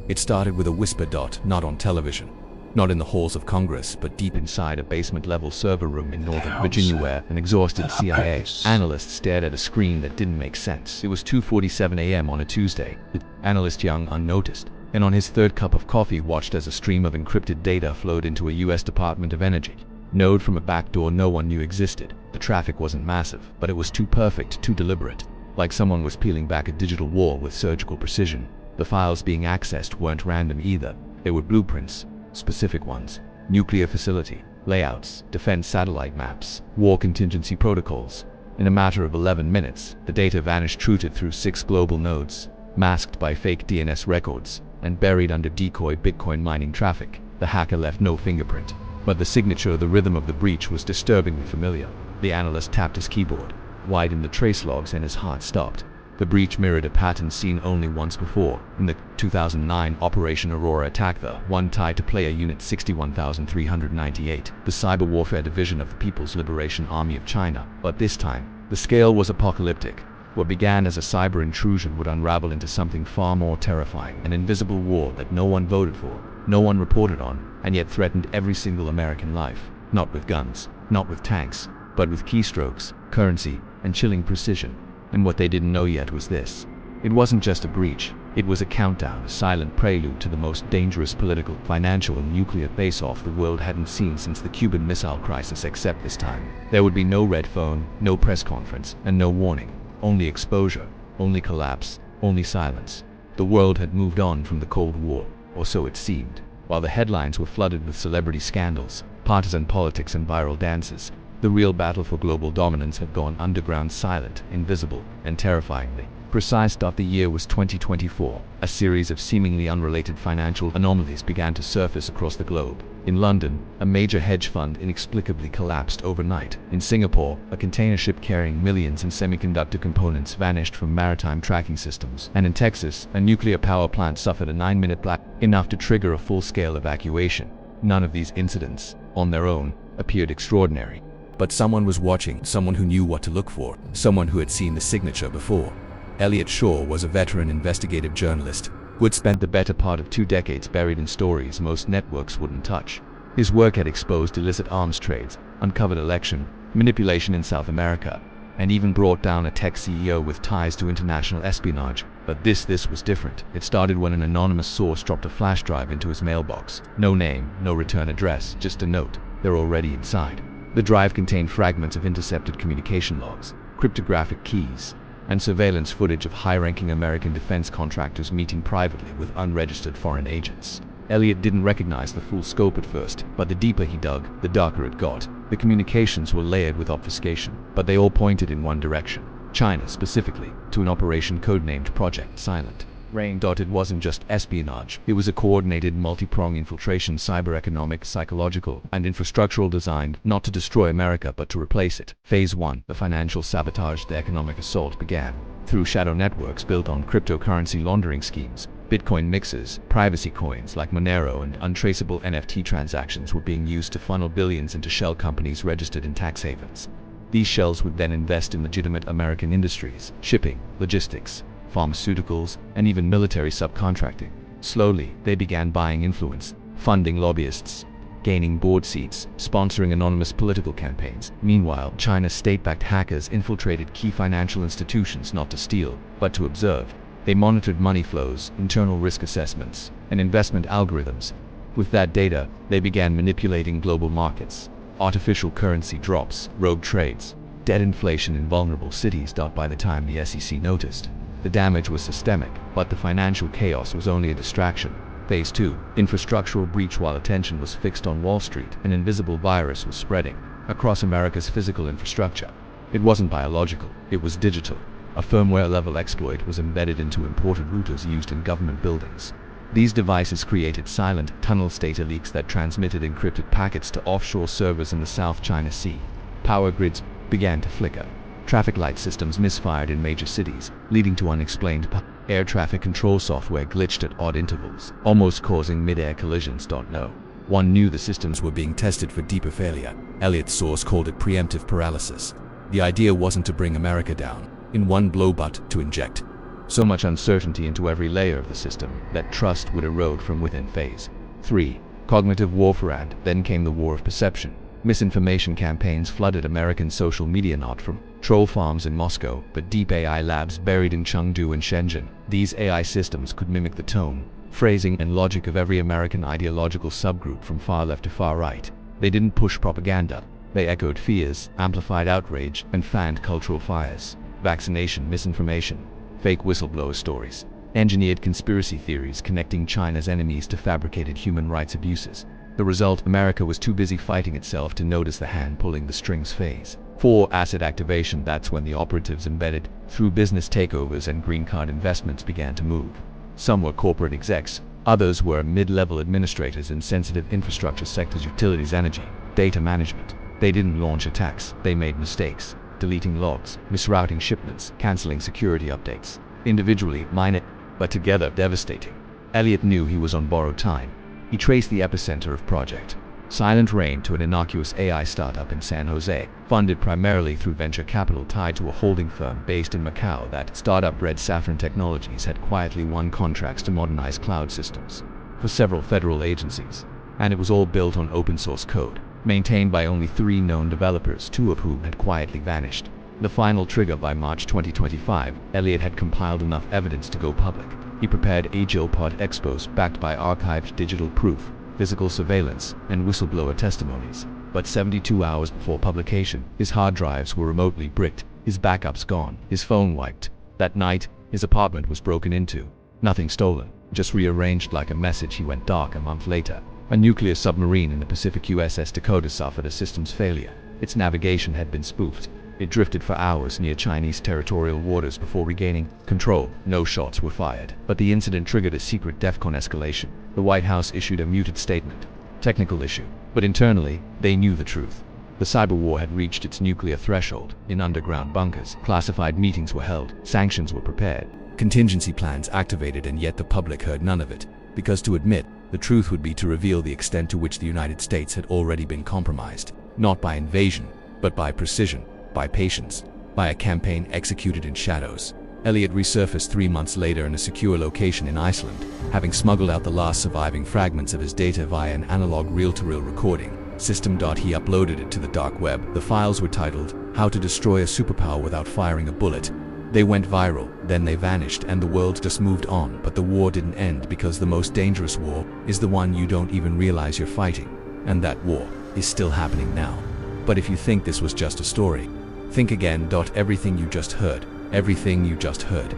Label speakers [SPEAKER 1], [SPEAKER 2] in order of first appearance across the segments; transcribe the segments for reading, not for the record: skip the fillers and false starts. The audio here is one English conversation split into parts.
[SPEAKER 1] It started with a whisper. Not on television, not in the halls of Congress, but deep inside a basement-level server room in Northern Virginia where an exhausted CIA analyst stared at a screen that didn't make sense. It was 2:47 a.m. on a Tuesday. The analyst, young, unnoticed, and on his third cup of coffee, watched as a stream of encrypted data flowed into a U.S. Department of Energy node from a back door no one knew existed. The traffic wasn't massive, but it was too perfect, too deliberate, like someone was peeling back a digital wall with surgical precision. The files being accessed weren't random either. They were blueprints, specific ones: nuclear facility, layouts, defense satellite maps, war contingency protocols. In a matter of 11 minutes, the data vanished, routed through 6 global nodes, masked by fake DNS records, and buried under decoy Bitcoin mining traffic. The hacker left no fingerprint, but the signature, the rhythm of the breach, was disturbingly familiar. The analyst tapped his keyboard, widened the trace logs, and his heart stopped. The breach mirrored a pattern seen only once before, in the 2009 Operation Aurora attack, the one tied to Player Unit 61398, the cyber warfare division of the People's Liberation Army of China. But this time, the scale was apocalyptic. What began as a cyber intrusion would unravel into something far more terrifying: an invisible war that no one voted for, no one reported on, and yet threatened every single American life. Not with guns, not with tanks, but with keystrokes, currency, and chilling precision. And what they didn't know yet was this: it wasn't just a breach, it was a countdown, a silent prelude to the most dangerous political, financial, and nuclear face-off the world hadn't seen since the Cuban Missile Crisis. Except this time, there would be no red phone, no press conference, and no warning. Only exposure, only collapse, only silence. The world had moved on from the Cold War, or so it seemed. While the headlines were flooded with celebrity scandals, partisan politics, and viral dances, the real battle for global dominance had gone underground, silent, invisible, and terrifyingly precise. The year was 2024. A series of seemingly unrelated financial anomalies began to surface across the globe. In London, a major hedge fund inexplicably collapsed overnight. In Singapore, a container ship carrying millions in semiconductor components vanished from maritime tracking systems. And in Texas, a nuclear power plant suffered a 9-minute black, enough to trigger a full-scale evacuation. None of these incidents, on their own, appeared extraordinary. But someone was watching, someone who knew what to look for, someone who had seen the signature before. Elliot Shaw was a veteran investigative journalist who had spent the better part of 2 decades buried in stories most networks wouldn't touch. His work had exposed illicit arms trades, uncovered election manipulation in South America, and even brought down a tech CEO with ties to international espionage. But this was different. It started when an anonymous source dropped a flash drive into his mailbox. No name, no return address, just a note: they're already inside. The drive contained fragments of intercepted communication logs, cryptographic keys, and surveillance footage of high-ranking American defense contractors meeting privately with unregistered foreign agents. Elliot didn't recognize the full scope at first, but the deeper he dug, the darker it got. The communications were layered with obfuscation, but they all pointed in one direction: China, specifically, to an operation codenamed Project Silent Rain. It wasn't just espionage, it was a coordinated, multi-pronged infiltration, cyber, economic, psychological, and infrastructural, designed not to destroy America but to replace it. Phase 1, the financial sabotage. The economic assault began through shadow networks built on cryptocurrency laundering schemes. Bitcoin mixers, privacy coins like Monero, and untraceable NFT transactions were being used to funnel billions into shell companies registered in tax havens. These shells would then invest in legitimate American industries: shipping, logistics, pharmaceuticals, and even military subcontracting. Slowly, they began buying influence, funding lobbyists, gaining board seats, sponsoring anonymous political campaigns. Meanwhile, China's state-backed hackers infiltrated key financial institutions not to steal, but to observe. They monitored money flows, internal risk assessments, and investment algorithms. With that data, they began manipulating global markets. Artificial currency drops, rogue trades, debt inflation in vulnerable cities. By the time the SEC noticed, the damage was systemic, but the financial chaos was only a distraction. Phase 2, infrastructural breach. While attention was fixed on Wall Street, an invisible virus was spreading across America's physical infrastructure. It wasn't biological, it was digital. A firmware-level exploit was embedded into imported routers used in government buildings. These devices created silent, tunneled data leaks that transmitted encrypted packets to offshore servers in the South China Sea. Power grids began to flicker. Traffic light systems misfired in major cities, leading to unexplained air traffic control software glitched at odd intervals, almost causing mid-air collisions. No one knew the systems were being tested for deeper failure. Elliot's source called it preemptive paralysis. The idea wasn't to bring America down in one blow, but to inject So much uncertainty into every layer of the system that trust would erode from within. Phase 3. Cognitive warfare. And then came the war of perception. Misinformation campaigns flooded American social media, not from troll farms in Moscow, but deep AI labs buried in Chengdu and Shenzhen. These AI systems could mimic the tone, phrasing, and logic of every American ideological subgroup from far left to far right. They didn't push propaganda. They echoed fears, amplified outrage, and fanned cultural fires. Vaccination misinformation, fake whistleblower stories, engineered conspiracy theories connecting China's enemies to fabricated human rights abuses. The result: America was too busy fighting itself to notice the hand pulling the strings. Phase 4. Asset activation. That's when the operatives embedded through business takeovers and green card investments began to move. Some were corporate execs, others were mid-level administrators in sensitive infrastructure sectors: utilities, energy, data management. They didn't launch attacks, they made mistakes, deleting logs, misrouting shipments, canceling security updates. Individually, minor, but together, devastating. Elliot knew he was on borrowed time. He traced the epicenter of Project Silent Rain to an innocuous AI startup in San Jose, funded primarily through venture capital tied to a holding firm based in Macau. That startup, Red Saffron Technologies, had quietly won contracts to modernize cloud systems for several federal agencies, and it was all built on open source code, maintained by only 3 known developers, 2 of whom had quietly vanished. The final trigger: by March 2025, Elliot had compiled enough evidence to go public. He prepared a Geopolitical expose backed by archived digital proof, physical surveillance, and whistleblower testimonies. But 72 hours before publication, his hard drives were remotely bricked, his backups gone, his phone wiped. That night, his apartment was broken into. Nothing stolen, just rearranged like a message. He went dark a month later. A nuclear submarine in the Pacific USS Dakota suffered a systems failure. Its navigation had been spoofed. It drifted for hours near Chinese territorial waters before regaining control. No shots were fired, but the incident triggered a secret DEFCON escalation. The White House issued a muted statement. Technical issue. But internally, they knew the truth. The cyber war had reached its nuclear threshold. In underground bunkers, classified meetings were held, sanctions were prepared, contingency plans activated, and yet the public heard none of it. Because to admit the truth would be to reveal the extent to which the United States had already been compromised, not by invasion, but by precision, by patience, by a campaign executed in shadows. Elliot resurfaced 3 months later in a secure location in Iceland, having smuggled out the last surviving fragments of his data via an analog reel-to-reel recording system. He uploaded it to the dark web. The files were titled, "How to Destroy a Superpower Without Firing a Bullet." They went viral, then they vanished, and the world just moved on. But the war didn't end, because the most dangerous war is the one you don't even realize you're fighting. And that war is still happening now. But if you think this was just a story, think again. Everything you just heard,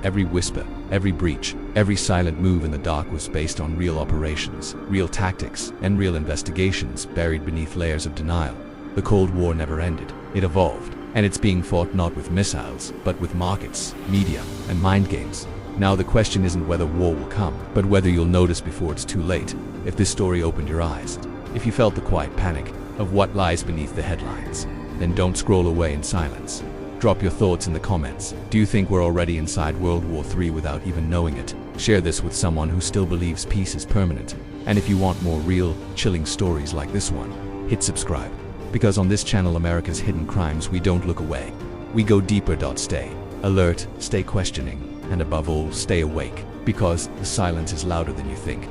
[SPEAKER 1] every whisper, every breach, every silent move in the dark was based on real operations, real tactics, and real investigations buried beneath layers of denial. The Cold War never ended. It evolved, and it's being fought not with missiles, but with markets, media, and mind games. Now the question isn't whether war will come, but whether you'll notice before it's too late. If this story opened your eyes, if you felt the quiet panic of what lies beneath the headlines, then don't scroll away in silence. Drop your thoughts in the comments. Do you think we're already inside World War III without even knowing it? Share this with someone who still believes peace is permanent. And if you want more real, chilling stories like this one, hit subscribe. Because on this channel, America's Hidden Crimes, we don't look away. We go deeper. Stay alert, stay questioning, and above all, stay awake. Because the silence is louder than you think.